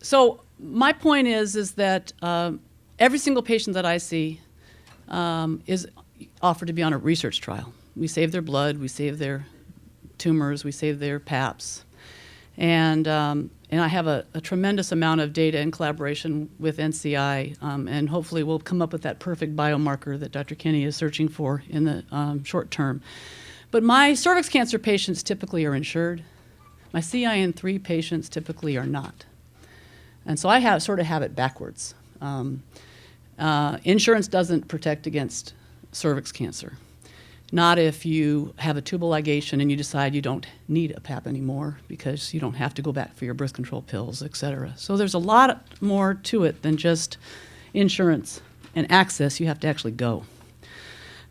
So my point is that every single patient that I see is offered to be on a research trial. We save their blood, we save their tumors, we save their PAPs. And I have a tremendous amount of data in collaboration with NCI, and hopefully we'll come up with that perfect biomarker that Dr. Kinney is searching for in the short term. But my cervix cancer patients typically are insured. My CIN3 patients typically are not. And so I sort of have it backwards. Insurance doesn't protect against cervix cancer. Not if you have a tubal ligation and you decide you don't need a PAP anymore because you don't have to go back for your birth control pills, et cetera. So there's a lot more to it than just insurance and access. You have to actually go.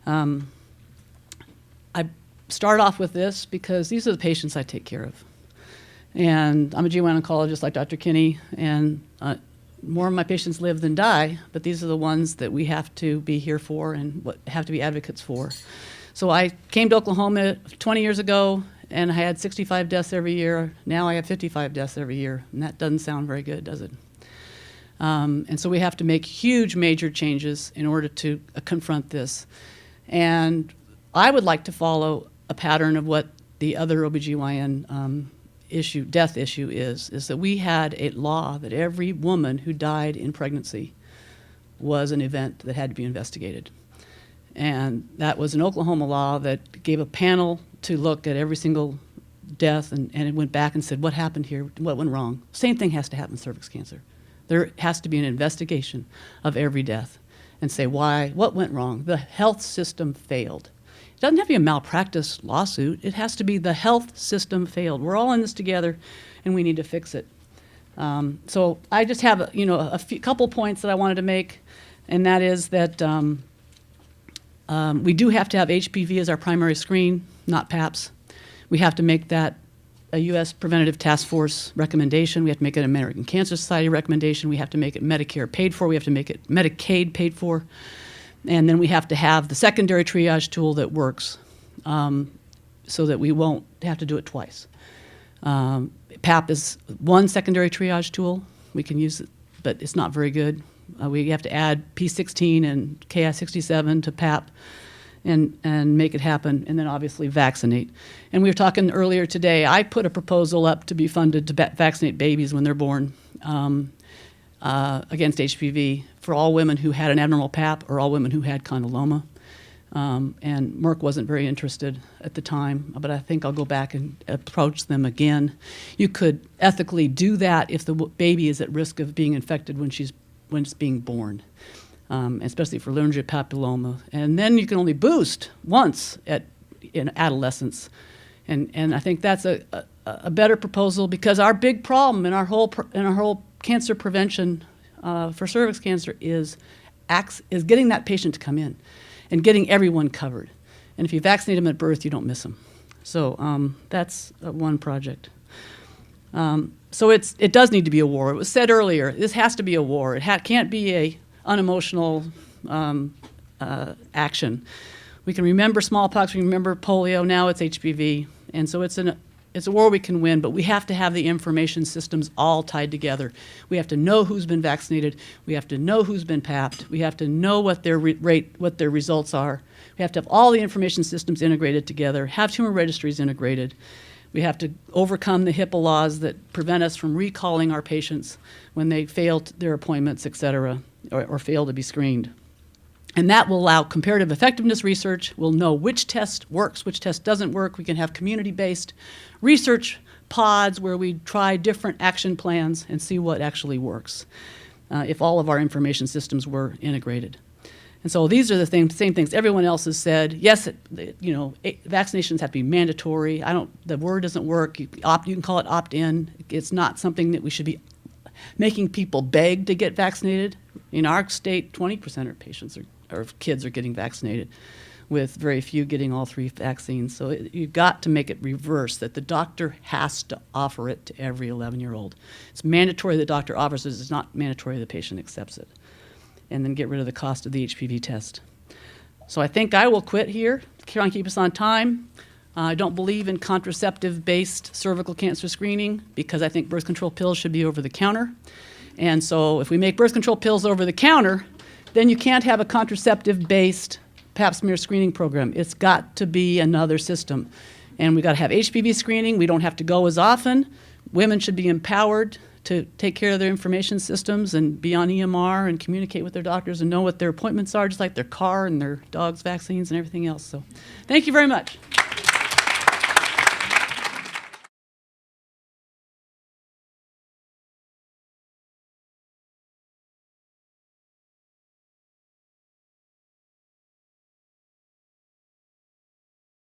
I start off with this because these are the patients I take care of. And I'm a GYN oncologist like Dr. Kinney, and more of my patients live than die, but these are the ones that we have to be here for and have to be advocates for. So I came to Oklahoma 20 years ago, and I had 65 deaths every year. Now I have 55 deaths every year, and that doesn't sound very good, does it? And so we have to make huge, major changes in order to confront this. And I would like to follow a pattern of what the other OBGYN death issue is that we had a law that every woman who died in pregnancy was an event that had to be investigated. And that was an Oklahoma law that gave a panel to look at every single death, and it went back and said, what happened here, what went wrong? Same thing has to happen with cervix cancer. There has to be an investigation of every death and say why, what went wrong? The health system failed. It doesn't have to be a malpractice lawsuit. It has to be the health system failed. We're all in this together, and we need to fix it. So I just have a couple points that I wanted to make, and that is that we do have to have HPV as our primary screen, not PAPs. We have to make that a U.S. Preventative Task Force recommendation. We have to make it an American Cancer Society recommendation. We have to make it Medicare paid for. We have to make it Medicaid paid for. And then we have to have the secondary triage tool that works so that we won't have to do it twice. PAP is one secondary triage tool. We can use it, but it's not very good. We have to add P16 and Ki67 to PAP and make it happen, and then obviously vaccinate. And we were talking earlier today, I put a proposal up to be funded to vaccinate babies when they're born against HPV for all women who had an abnormal PAP or all women who had condyloma. And Merck wasn't very interested at the time, but I think I'll go back and approach them again. You could ethically do that if the baby is at risk of being infected when it's being born, especially for laryngeal papilloma. And then you can only boost once in adolescence. And I think that's a better proposal, because our big problem in our whole cancer prevention for cervix cancer is getting that patient to come in and getting everyone covered. And if you vaccinate them at birth, you don't miss them. So that's one project. So it does need to be a war. It was said earlier, this has to be a war. It can't be a unemotional action. We can remember smallpox, we can remember polio, now it's HPV. And so it's a war we can win, but we have to have the information systems all tied together. We have to know who's been vaccinated. We have to know who's been PAP'd. We have to know what their what their results are. We have to have all the information systems integrated together, have tumor registries integrated. We have to overcome the HIPAA laws that prevent us from recalling our patients when they failed their appointments, et cetera, or fail to be screened. And that will allow comparative effectiveness research. We'll know which test works, which test doesn't work. We can have community-based research pods where we try different action plans and see what actually works if all of our information systems were integrated. And so these are the same things everyone else has said. Yes, vaccinations have to be mandatory. The word doesn't work. You can call it opt-in. It's not something that we should be making people beg to get vaccinated. In our state, 20% of patients or kids are getting vaccinated, with very few getting all three vaccines. So you've got to make it reverse, that the doctor has to offer it to every 11-year-old. It's mandatory the doctor offers it. It's not mandatory the patient accepts it. And then get rid of the cost of the HPV test. So I think I will quit here, try and keep us on time. I don't believe in contraceptive-based cervical cancer screening because I think birth control pills should be over the counter. And so if we make birth control pills over the counter, then you can't have a contraceptive-based pap smear screening program. It's got to be another system. And we've got to have HPV screening. We don't have to go as often. Women should be empowered to take care of their information systems and be on EMR and communicate with their doctors and know what their appointments are, just like their car and their dog's vaccines and everything else. So thank you very much.